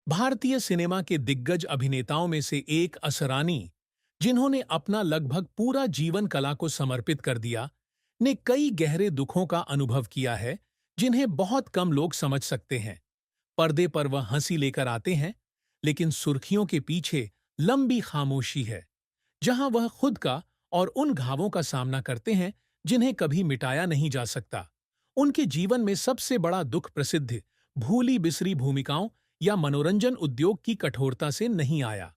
भारतीय सिनेमा के दिग्गज अभिनेताओं में से एक असरानी, जिन्होंने अपना लगभग पूरा जीवन कला को समर्पित कर दिया, ने कई गहरे दुखों का अनुभव किया है, जिन्हें बहुत कम लोग समझ सकते हैं। पर्दे पर वह हंसी लेकर आते हैं, लेकिन सुर्खियों के पीछे लंबी खामोशी है, जहां वह खुद का और उन घावों का सामना करते हैं जिन्हें कभी मिटाया नहीं जा सकता। उनके जीवन में सबसे बड़ा दुख प्रसिद्ध भूली बिसरी भूमिकाओं या मनोरंजन उद्योग की कठोरता से नहीं आया।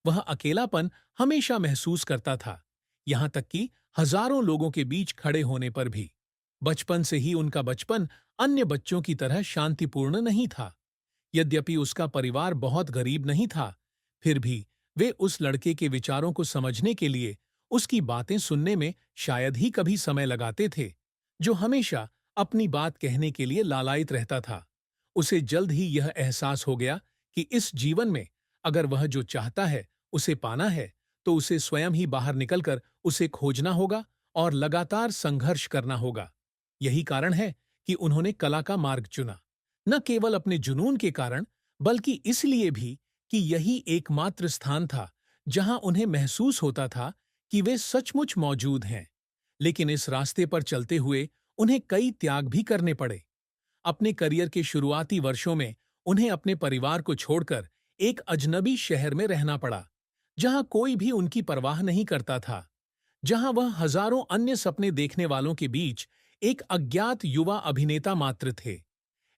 वह अकेलापन हमेशा महसूस करता था, यहां तक कि हजारों लोगों के बीच खड़े होने पर भी। बचपन से ही उनका बचपन अन्य बच्चों की तरह शांतिपूर्ण नहीं था। यद्यपि उसका परिवार बहुत गरीब नहीं था, फिर भी वे उस लड़के के विचारों को समझने के लिए उसकी बातें सुनने में शायद ही कभी समय लगाते थे, जो हमेशा अपनी बात कहने के लिए लालायित रहता था। उसे जल्द ही यह एहसास हो गया कि इस जीवन में अगर वह जो चाहता है उसे पाना है, तो उसे स्वयं ही बाहर निकलकर उसे खोजना होगा और लगातार संघर्ष करना होगा। यही कारण है कि उन्होंने कला का मार्ग चुना, न केवल अपने जुनून के कारण, बल्कि इसलिए भी कि यही एकमात्र स्थान था जहां उन्हें महसूस होता था कि वे सचमुच मौजूद हैं। लेकिन इस रास्ते पर चलते हुए उन्हें कई त्याग भी करने पड़े। अपने करियर के शुरुआती वर्षों में उन्हें अपने परिवार को छोड़कर एक अजनबी शहर में रहना पड़ा, जहां कोई भी उनकी परवाह नहीं करता था, जहां वह हजारों अन्य सपने देखने वालों के बीच एक अज्ञात युवा अभिनेता मात्र थे।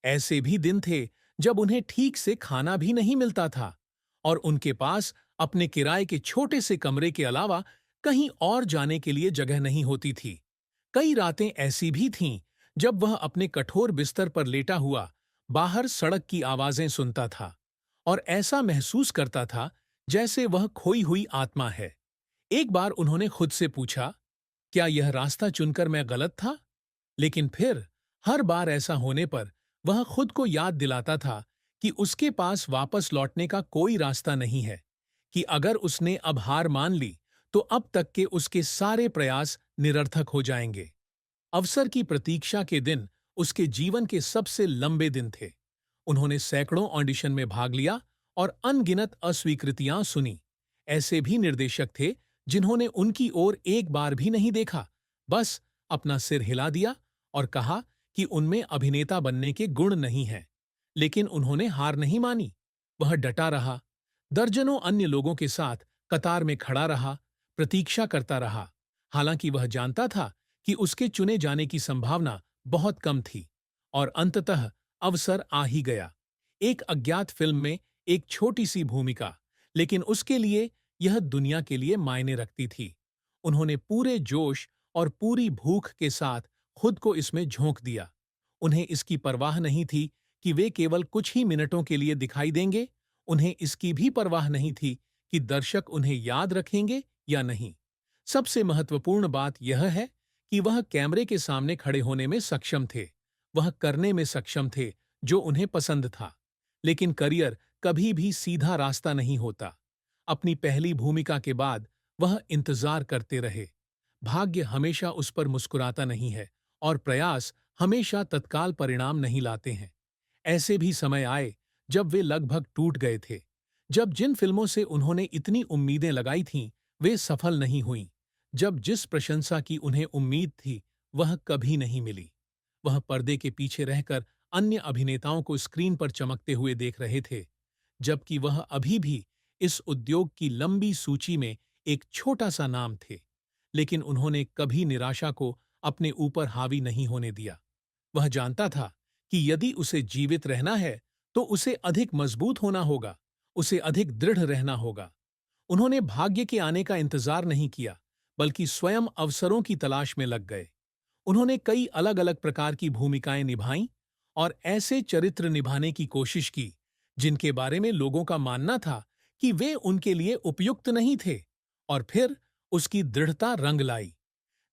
ऐसे भी दिन थे जब उन्हें ठीक से खाना भी नहीं मिलता था और उनके पास अपने किराए के छोटे से कमरे के अलावा कहीं और जाने के लिए जगह नहीं होती थी। कई रातें ऐसी भी थीं जब वह अपने कठोर बिस्तर पर लेटा हुआ बाहर सड़क की आवाजें सुनता था और ऐसा महसूस करता था जैसे वह खोई हुई आत्मा है। एक बार उन्होंने खुद से पूछा, क्या यह रास्ता चुनकर मैं गलत था? लेकिन फिर हर बार ऐसा होने पर वह खुद को याद दिलाता था कि उसके पास वापस लौटने का कोई रास्ता नहीं है, कि अगर उसने अब हार मान ली तो अब तक के उसके सारे प्रयास निरर्थक हो जाएंगे। अवसर की प्रतीक्षा के दिन उसके जीवन के सबसे लंबे दिन थे। उन्होंने सैकड़ों ऑडिशन में भाग लिया और अनगिनत अस्वीकृतियां सुनी। ऐसे भी निर्देशक थे जिन्होंने उनकी ओर एक बार भी नहीं देखा, बस अपना सिर हिला दिया और कहा कि उनमें अभिनेता बनने के गुण नहीं हैं। लेकिन उन्होंने हार नहीं मानी। वह डटा रहा, दर्जनों अन्य लोगों के साथ कतार में खड़ा रहा, प्रतीक्षा करता रहा, हालांकि वह जानता था कि उसके चुने जाने की संभावना बहुत कम थी। और अंततः अवसर आ ही गया। एक अज्ञात फिल्म में एक छोटी सी भूमिका, लेकिन उसके लिए यह दुनिया के लिए मायने रखती थी। उन्होंने पूरे जोश और पूरी भूख के साथ खुद को इसमें झोंक दिया। उन्हें इसकी परवाह नहीं थी कि वे केवल कुछ ही मिनटों के लिए दिखाई देंगे। उन्हें इसकी भी परवाह नहीं थी कि दर्शक उन्हें याद रखेंगे या नहीं। सबसे महत्वपूर्ण बात यह है कि वह कैमरे के सामने खड़े होने में सक्षम थे। वह करने में सक्षम थे जो उन्हें पसंद था। लेकिन करियर कभी भी सीधा रास्ता नहीं होता। अपनी पहली भूमिका के बाद वह इंतजार करते रहे। भाग्य हमेशा उस पर मुस्कुराता नहीं है और प्रयास हमेशा तत्काल परिणाम नहीं लाते हैं। ऐसे भी समय आए जब वे लगभग टूट गए थे, जब जिन फिल्मों से उन्होंने इतनी उम्मीदें लगाई थीं वे सफल नहीं हुईं, जब जिस प्रशंसा की उन्हें उम्मीद थी वह कभी नहीं मिली। वह पर्दे के पीछे रहकर अन्य अभिनेताओं को स्क्रीन पर चमकते हुए देख रहे थे, जबकि वह अभी भी इस उद्योग की लंबी सूची में एक छोटा सा नाम थे। लेकिन उन्होंने कभी निराशा को अपने ऊपर हावी नहीं होने दिया। वह जानता था कि यदि उसे जीवित रहना है तो उसे अधिक मजबूत होना होगा, उसे अधिक दृढ़ रहना होगा। उन्होंने भाग्य के आने का इंतजार नहीं किया, बल्कि स्वयं अवसरों की तलाश में लग गए। उन्होंने कई अलग अलग प्रकार की भूमिकाएं निभाईं और ऐसे चरित्र निभाने की कोशिश की जिनके बारे में लोगों का मानना था कि वे उनके लिए उपयुक्त नहीं थे। और फिर उसकी दृढ़ता रंग लाई।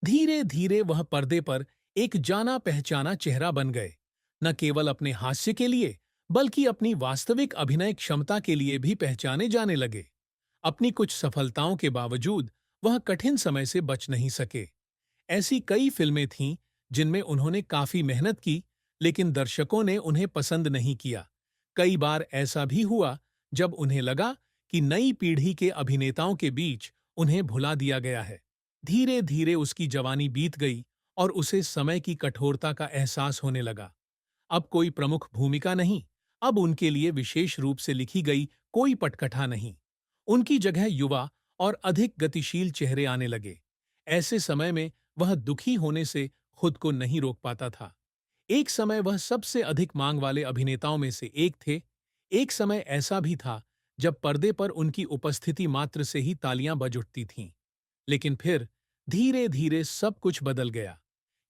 धीरे धीरे वह पर्दे पर एक जाना पहचाना चेहरा बन गए, न केवल अपने हास्य के लिए बल्कि अपनी वास्तविक अभिनय क्षमता के लिए भी पहचाने जाने लगे। अपनी कुछ सफलताओं के बावजूद वह कठिन समय से बच नहीं सके। ऐसी कई फिल्में थीं जिनमें उन्होंने काफी मेहनत की, लेकिन दर्शकों ने उन्हें पसंद नहीं किया। कई बार ऐसा भी हुआ जब उन्हें लगा कि नई पीढ़ी के अभिनेताओं के बीच उन्हें भुला दिया गया है। धीरे धीरे उसकी जवानी बीत गई और उसे समय की कठोरता का एहसास होने लगा। अब कोई प्रमुख भूमिका नहीं, अब उनके लिए विशेष रूप से लिखी गई कोई पटकथा नहीं। उनकी जगह युवा और अधिक गतिशील चेहरे आने लगे। ऐसे समय में वह दुखी होने से खुद को नहीं रोक पाता था। एक समय वह सबसे अधिक मांग वाले अभिनेताओं में से एक थे। एक समय ऐसा भी था जब पर्दे पर उनकी उपस्थिति मात्र से ही तालियां बज उठती थीं। लेकिन फिर धीरे धीरे सब कुछ बदल गया।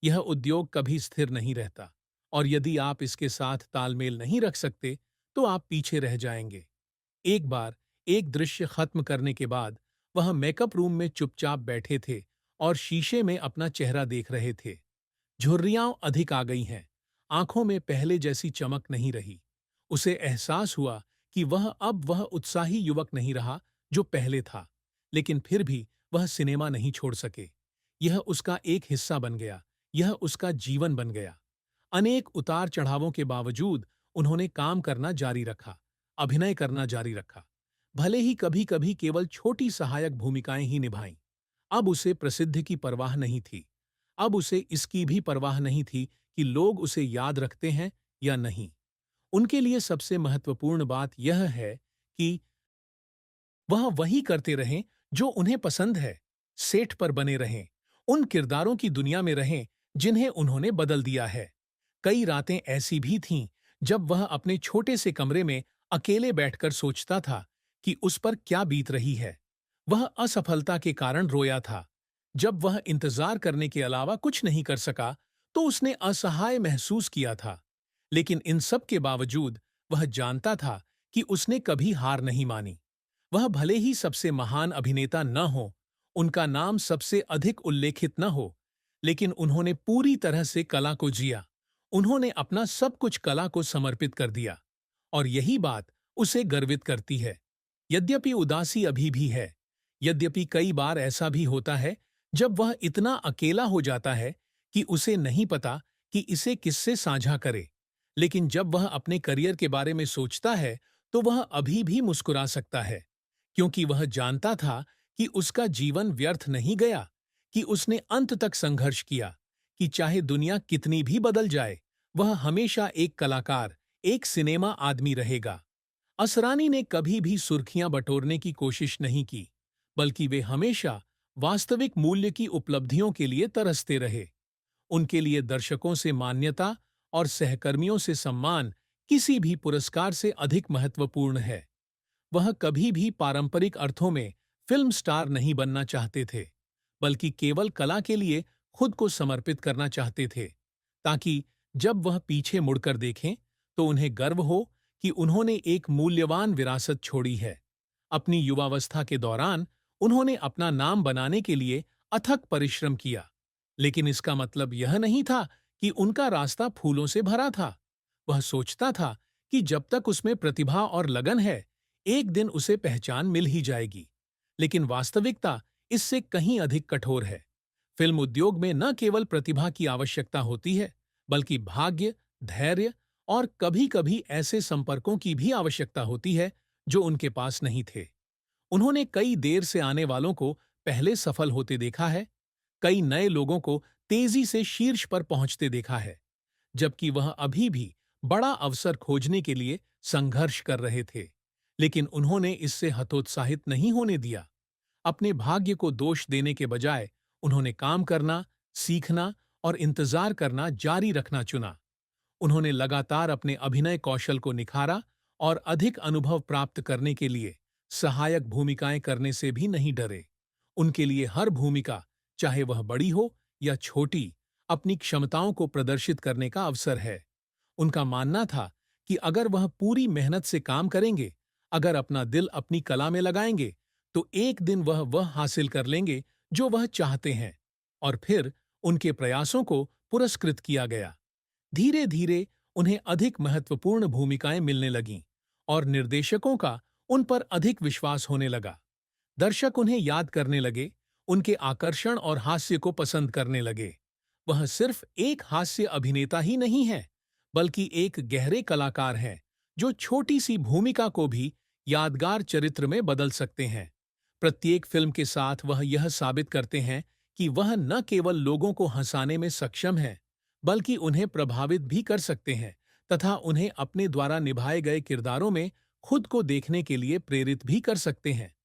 यह उद्योग कभी स्थिर नहीं रहता, और यदि आप इसके साथ तालमेल नहीं रख सकते तो आप पीछे रह जाएंगे। एक बार एक दृश्य खत्म करने के बाद वह मेकअप रूम में चुपचाप बैठे थे और शीशे में अपना चेहरा देख रहे थे। झुर्रियां अधिक आ गई हैं, आंखों में पहले जैसी चमक नहीं रही। उसे एहसास हुआ कि वह उत्साही युवक नहीं रहा जो पहले था। लेकिन फिर भी वह सिनेमा नहीं छोड़ सके। यह उसका एक हिस्सा बन गया, यह उसका जीवन बन गया। अनेक उतार चढ़ावों के बावजूद उन्होंने काम करना जारी रखा, अभिनय करना जारी रखा। भले ही कभी कभी केवल छोटी सहायक भूमिकाएं ही निभाईं। अब उसे प्रसिद्धि की परवाह नहीं थी। अब उसे इसकी भी परवाह नहीं थी कि लोग उसे याद रखते हैं या नहीं। उनके लिए सबसे महत्वपूर्ण बात यह है कि वह वही करते रहें जो उन्हें पसंद है, सेट पर बने रहें, उन किरदारों की दुनिया में रहें जिन्हें उन्होंने बदल दिया है। कई रातें ऐसी भी थीं जब वह अपने छोटे से कमरे में अकेले बैठकर सोचता था कि उस पर क्या बीत रही है। वह असफलता के कारण रोया था। जब वह इंतजार करने के अलावा कुछ नहीं कर सका तो उसने असहाय महसूस किया था। लेकिन इन सब के बावजूद वह जानता था कि उसने कभी हार नहीं मानी। वह भले ही सबसे महान अभिनेता न हो, उनका नाम सबसे अधिक उल्लेखित न हो, लेकिन उन्होंने पूरी तरह से कला को जिया। उन्होंने अपना सब कुछ कला को समर्पित कर दिया, और यही बात उसे गर्वित करती है। यद्यपि उदासी अभी भी है, यद्यपि कई बार ऐसा भी होता है जब वह इतना अकेला हो जाता है कि उसे नहीं पता कि इसे किससे साझा करे, लेकिन जब वह अपने करियर के बारे में सोचता है तो वह अभी भी मुस्कुरा सकता है, क्योंकि वह जानता था कि उसका जीवन व्यर्थ नहीं गया, कि उसने अंत तक संघर्ष किया, कि चाहे दुनिया कितनी भी बदल जाए, वह हमेशा एक कलाकार, एक सिनेमा आदमी रहेगा। असरानी ने कभी भी सुर्खियां बटोरने की कोशिश नहीं की, बल्कि वे हमेशा वास्तविक मूल्य की उपलब्धियों के लिए तरसते रहे। उनके लिए दर्शकों से मान्यता और सहकर्मियों से सम्मान किसी भी पुरस्कार से अधिक महत्वपूर्ण है। वह कभी भी पारंपरिक अर्थों में फिल्म स्टार नहीं बनना चाहते थे, बल्कि केवल कला के लिए खुद को समर्पित करना चाहते थे, ताकि जब वह पीछे मुड़कर देखें तो उन्हें गर्व हो कि उन्होंने एक मूल्यवान विरासत छोड़ी है। अपनी युवावस्था के दौरान उन्होंने अपना नाम बनाने के लिए अथक परिश्रम किया, लेकिन इसका मतलब यह नहीं था कि उनका रास्ता फूलों से भरा था। वह सोचता था कि जब तक उसमें प्रतिभा और लगन है, एक दिन उसे पहचान मिल ही जाएगी। लेकिन वास्तविकता इससे कहीं अधिक कठोर है। फिल्म उद्योग में न केवल प्रतिभा की आवश्यकता होती है, बल्कि भाग्य, धैर्य और कभी-कभी ऐसे संपर्कों की भी आवश्यकता होती है जो उनके पास नहीं थे। उन्होंने कई देर से आने वालों को पहले सफल होते देखा है, कई नए लोगों को तेजी से शीर्ष पर पहुंचते देखा है, जबकि वह अभी भी बड़ा अवसर खोजने के लिए संघर्ष कर रहे थे। लेकिन उन्होंने इससे हतोत्साहित नहीं होने दिया। अपने भाग्य को दोष देने के बजाय उन्होंने काम करना, सीखना और इंतजार करना जारी रखना चुना। उन्होंने लगातार अपने अभिनय कौशल को निखारा और अधिक अनुभव प्राप्त करने के लिए सहायक भूमिकाएं करने से भी नहीं डरे। उनके लिए हर भूमिका, चाहे वह बड़ी हो या छोटी, अपनी क्षमताओं को प्रदर्शित करने का अवसर है। उनका मानना था कि अगर वह पूरी मेहनत से काम करेंगे, अगर अपना दिल अपनी कला में लगाएंगे, तो एक दिन वह हासिल कर लेंगे जो वह चाहते हैं। और फिर उनके प्रयासों को पुरस्कृत किया गया। धीरे धीरे उन्हें अधिक महत्वपूर्ण भूमिकाएं मिलने लगीं और निर्देशकों का उन पर अधिक विश्वास होने लगा। दर्शक उन्हें याद करने लगे, उनके आकर्षण और हास्य को पसंद करने लगे। वह सिर्फ एक हास्य अभिनेता ही नहीं है, बल्कि एक गहरे कलाकार हैं जो छोटी सी भूमिका को भी यादगार चरित्र में बदल सकते हैं। प्रत्येक फिल्म के साथ वह यह साबित करते हैं कि वह न केवल लोगों को हंसाने में सक्षम है, बल्कि उन्हें प्रभावित भी कर सकते हैं तथा उन्हें अपने द्वारा निभाए गए किरदारों में खुद को देखने के लिए प्रेरित भी कर सकते हैं।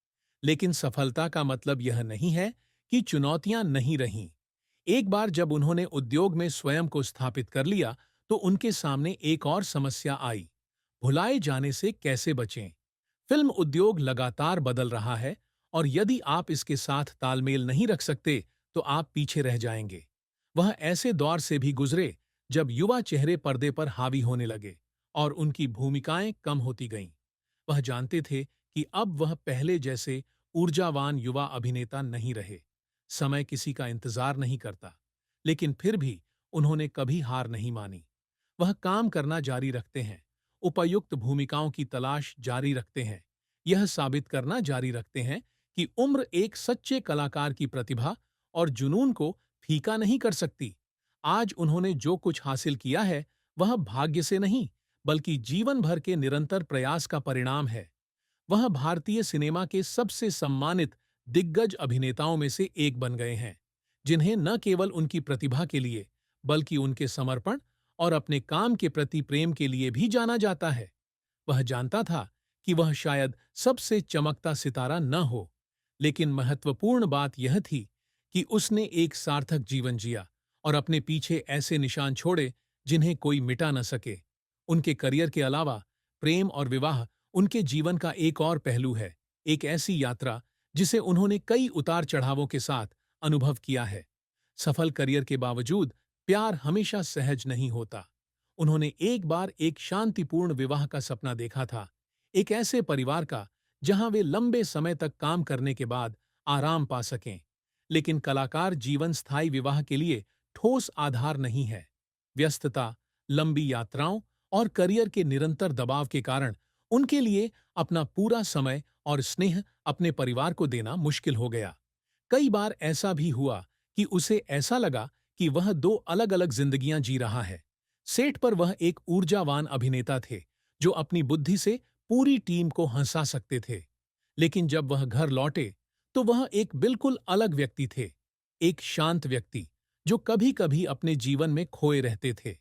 लेकिन सफलता का मतलब यह नहीं है कि चुनौतियां नहीं रहीं। एक बार जब उन्होंने उद्योग में स्वयं को स्थापित कर लिया, तो उनके सामने एक और समस्या आई। भुलाए जाने से कैसे बचें? फिल्म उद्योग लगातार बदल रहा है और यदि आप इसके साथ तालमेल नहीं रख सकते, तो आप पीछे रह जाएंगे। वह ऐसे दौर से भी गुजरे जब युवा चेहरे पर्दे पर हावी होने लगे और उनकी भूमिकाएं कम होती गईं। वह जानते थे कि अब वह पहले जैसे ऊर्जावान युवा अभिनेता नहीं रहे। समय किसी का इंतजार नहीं करता, लेकिन फिर भी उन्होंने कभी हार नहीं मानी। वह काम करना जारी रखते हैं, उपयुक्त भूमिकाओं की तलाश जारी रखते हैं, यह साबित करना जारी रखते हैं कि उम्र एक सच्चे कलाकार की प्रतिभा और जुनून को फीका नहीं कर सकती। आज उन्होंने जो कुछ हासिल किया है, वह भाग्य से नहीं, बल्कि जीवन भर के निरंतर प्रयास का परिणाम है। वह भारतीय सिनेमा के सबसे सम्मानित दिग्गज अभिनेताओं में से एक बन गए हैं, जिन्हें न केवल उनकी प्रतिभा के लिए, बल्कि उनके समर्पण और अपने काम के प्रति प्रेम के लिए भी जाना जाता है। वह जानता था कि वह शायद सबसे चमकता सितारा न हो, लेकिन महत्वपूर्ण बात यह थी कि उसने एक सार्थक जीवन जिया और अपने पीछे ऐसे निशान छोड़े जिन्हें कोई मिटा न सके। उनके करियर के अलावा प्रेम और विवाह उनके जीवन का एक और पहलू है, एक ऐसी यात्रा जिसे उन्होंने कई उतार चढ़ावों के साथ अनुभव किया है। सफल करियर के बावजूद प्यार हमेशा सहज नहीं होता। उन्होंने एक बार एक शांतिपूर्ण विवाह का सपना देखा था, एक ऐसे परिवार का जहां वे लंबे समय तक काम करने के बाद आराम पा सकें। लेकिन कलाकार जीवन स्थायी विवाह के लिए ठोस आधार नहीं है। व्यस्तता, लंबी यात्राओं और करियर के निरंतर दबाव के कारण उनके लिए अपना पूरा समय और स्नेह अपने परिवार को देना मुश्किल हो गया। कई बार ऐसा भी हुआ कि उसे ऐसा लगा कि वह दो अलग-अलग जिंदगियां जी रहा है। सेट पर वह एक ऊर्जावान अभिनेता थे, जो अपनी बुद्धि से पूरी टीम को हंसा सकते थे। लेकिन जब वह घर लौटे, तो वह एक बिल्कुल अलग व्यक्ति थे, एक शांत व्यक्ति, जो कभी-कभी अपने जीवन में खोए रहते थे।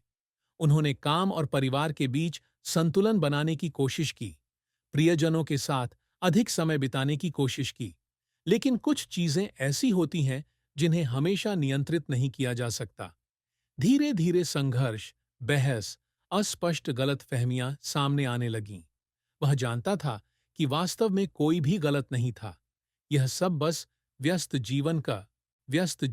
उन्होंने काम और परिवार के बीच संतुलन बनाने की कोशिश की, प्रियजनों के साथ अधिक समय बिताने की कोशिश की। लेकिन कुछ चीजें ऐसी होती हैं जिन्हें हमेशा नियंत्रित नहीं किया जा सकता। धीरे-धीरे संघर्ष, बहस, अस्पष्ट गलतफहमियां सामने आने लगीं। वह जानता था कि वास्तव में कोई भी गलत नहीं था। यह सब बस व्यस्त जीवन का व्यस्त